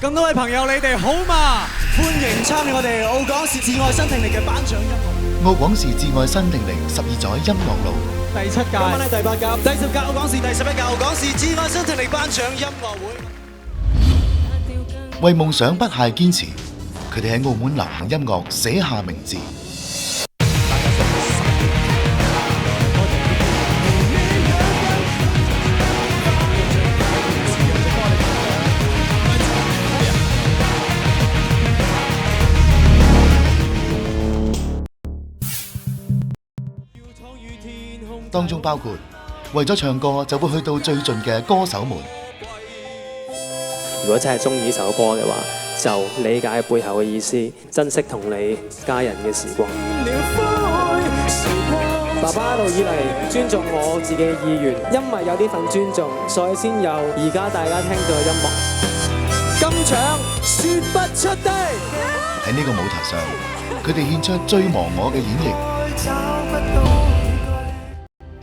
咁多位朋友，你哋好嘛？歡迎參與我哋澳廣視摯愛新聽力嘅頒獎音樂。澳廣視摯愛新聽力12載音樂路第7屆，今晚係第8屆，第10屆澳廣視，第11屆澳廣視摯愛新聽力頒獎音樂會。為夢想不懈堅持，佢哋喺澳門流行音樂寫下名字。當中包括為咗唱歌就會去到最盡嘅歌手們。如果真係中意呢首歌嘅話，就理解背後嘅意思，珍惜同你家人嘅時光。爸爸一路以嚟尊重我自己嘅意願，因為有呢份尊重，所以先有而家大家聽到嘅音樂。金獎說不出的。喺呢個舞台上，佢哋獻出最忘我嘅演繹，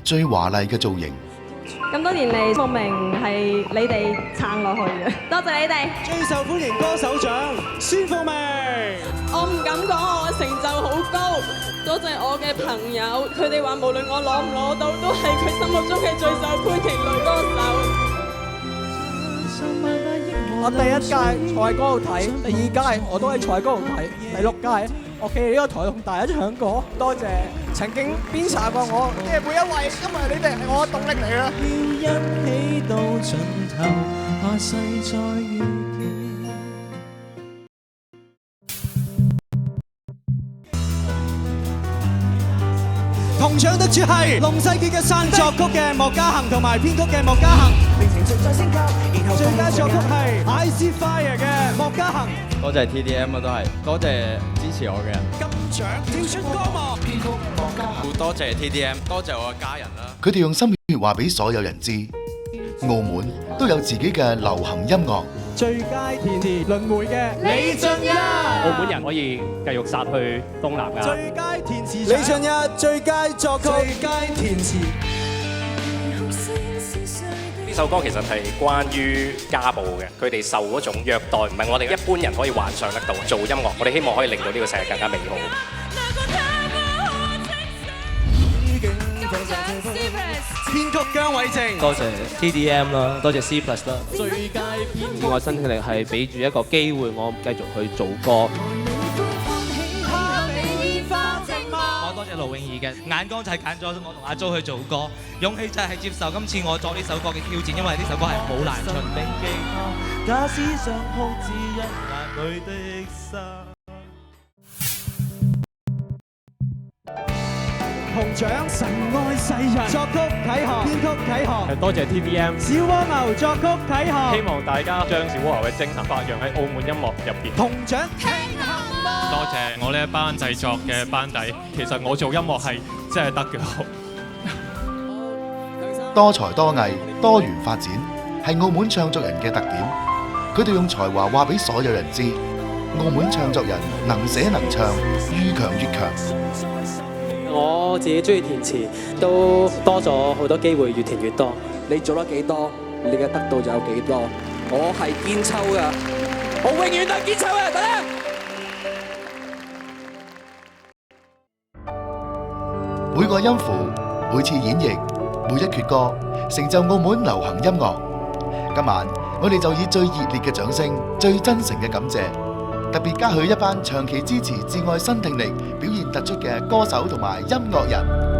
最華麗嘅造型。咁多年嚟，慕名係你哋撐落去嘅，多謝你哋。最受歡迎歌手獎，孫鳳明。我唔敢講我嘅成就好高，多謝我嘅朋友，佢哋話無論我攞唔攞到，都係佢心目中嘅最受歡迎女歌手。我第1屆坐喺嗰度睇，第2屆我都係坐喺嗰度睇，第6屆我企喺呢個台同大家唱歌。多謝曾經鞭策過我嘅每一位，因為你哋係我嘅動力嚟嘅。要一起到盡頭，下世再遇見。同獎得主係龍世傑嘅山，作曲嘅莫家衡同埋編曲嘅莫家衡。最佳作曲係 I See Fire 嘅莫家衡。多謝 TDM 啊，都係多謝支持我嘅人。金獎跳出光芒，編曲莫家衡。多謝 TDM，多謝我嘅家人啦。佢哋用心血話俾所有人知，澳門都有自己嘅流行音樂。最佳填詞輪迴嘅李俊一。澳門人可以繼續殺去東南亞。最佳填詞李俊一，最佳作曲，最佳填詞。呢首歌其實係關於家暴嘅，佢哋受嗰種虐待，唔係我哋一般人可以幻想得到。做音樂，我哋希望可以令到呢個世界更加美好。編曲姜偉正，多謝 TDM 啦，多謝 C+ 啦。最佳編我新聽力係俾住一個機會我繼續去做歌。我多謝盧詠儀嘅眼光就係揀咗我同阿 Jo 去做歌，勇氣就係接受今次我作呢首歌嘅挑戰，因為呢首歌係好難唱。假使想哭，只因眼淚的沙。銅獎神愛世人，作曲啟航，編曲啟航。多謝 TVM， 小蝸牛作曲啟航。希望大家將小蝸牛嘅精神發揚喺澳門音樂入邊。銅獎聽行波。多謝我呢一班製作嘅班底，其實我做音樂係真係得嘅。多才多藝、多元發展係澳門唱作人嘅特點。佢哋用才華話俾所有人知，澳門唱作人能寫能唱，愈強愈強。我自己中意填詞，都多咗好多機會，越填越多。你做得幾多，你嘅得到就有幾多。我係堅抽㗎，我永遠都係堅抽嘅，大家。每個音符、每次演繹、每一闕歌，成就澳門流行音樂。今晚我哋就以最熱烈嘅掌聲、最真誠嘅感謝，特別嘉許一班長期支持摯愛新聽力、表現突出嘅歌手同埋音樂人。